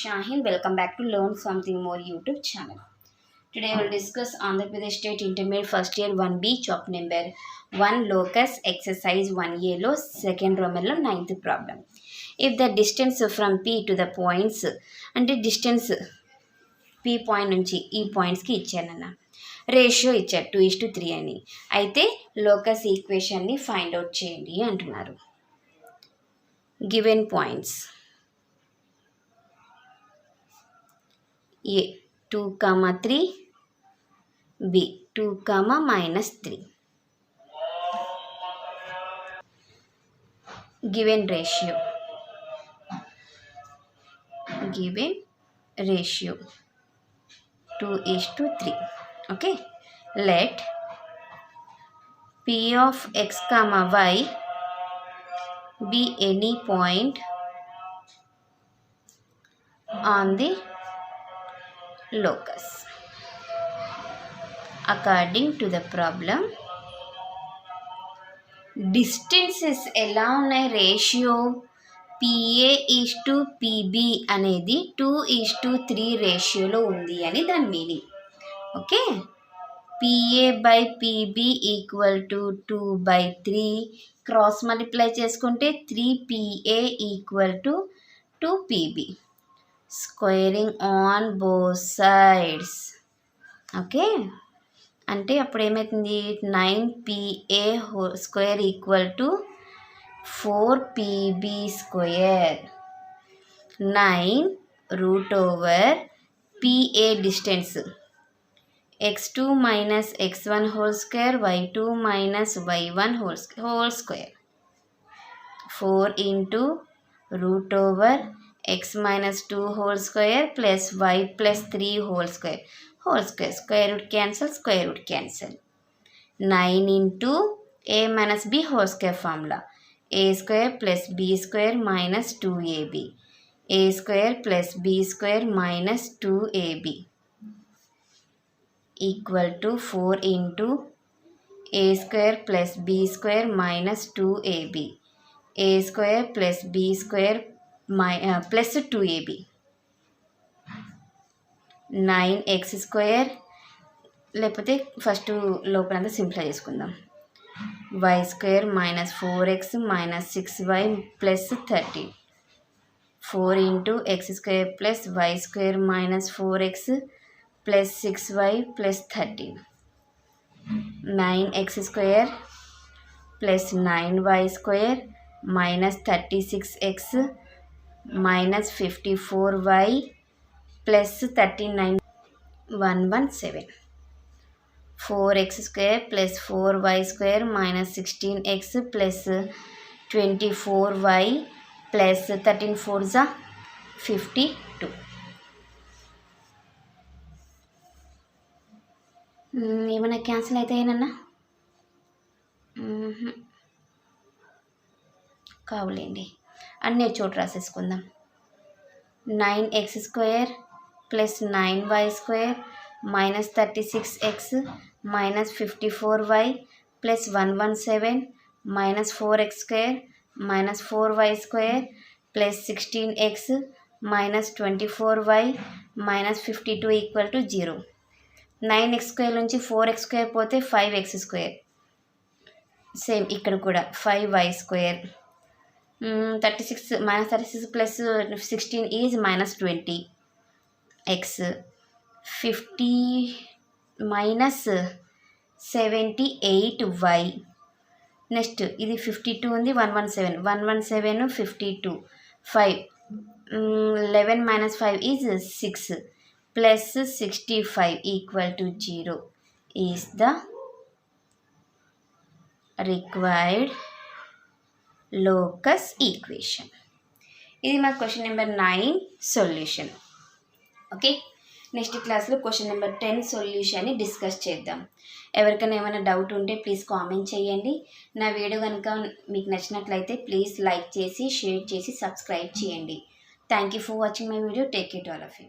Shahin. Welcome back to Learn Something More YouTube channel. Today I will discuss Andhra Pradesh State Intermediate First Year 1B chapter number 1 locus exercise 1A lo second Roman lo 9th problem. If the distance from P to the points అంటే distance P point నుంచి ఈ పాయింట్స్కి ఇచ్చానన్న ratio ఇచ్చారు 2:3 అని. అయితే locus ఈక్వేషన్ని find out చేయండి అంటున్నారు. Given points A 2, 3, B 2, -3. Given ratio 2:3. Okay, let P of x, y be any point on the locus. According to the problem, distances ఎలా ఉన్నాయి రేషియో PA:PB అనేది 2:3 రేషియోలో ఉంది అని దాని meaning. Okay, PA/PB equal to 2/3. Cross multiply చేసుకుంటే 3PA equal to 2PB. Squaring on both sides. Okay, అంటే అప్పుడు ఏమవుతుంది 9PA square equal to 4PB square. 9 √PA distance x2 - x1 whole square y2 - y1 whole square. 4 × √x - 2 whole square plus y + 3 whole square. Square root cancel. 9 × a - b whole square formula a² + b² - 2ab. a² + b² - 2ab equal to 4 × a² + b² - 2ab. a² + b² plus 2ab. 9x² లేకపోతే first లోపలంతా simplify చేసుకుందాం. y² - 4x - 6y + 30. 4 × x² + y² - 4x + 6y + 30. 9x² + 9y² - 36x - 54y + 39 117. 4x² + 4y² - 16x + 24y + 13 4s 52. ఏమైనా cancel అవుతాయేనన్నా? కావులేండి, అన్నీ చోటు రాసేసుకుందాం. 9x² + 9y² - 36x - 54y + 117 - 4x² - 4y² + 16x - 24y - 52 = 0. 9x² నుంచి 4x² పోతే 5x². Same ఇక్కడ కూడా 5y². 36 + 16 is -20. x 50 - 78y. Next ఇది 52 ఉంది, 117 52 5 11 - 5 is 6 plus 65 = 0 is the required locus equation. ఇది మా question number 9 solution. Okay, next క్లాస్లో క్వశ్చన్ నెంబర్ 10 సొల్యూషన్ని డిస్కస్ చేద్దాం. ఎవరికైనా ఏమైనా డౌట్ ఉంటే ప్లీజ్ కామెంట్ చేయండి. నా వీడియో కనుక మీకు నచ్చినట్లయితే ప్లీజ్ లైక్ చేసి, షేర్ చేసి, సబ్స్క్రైబ్ చేయండి. Thank you for watching my video. Take care to all of you.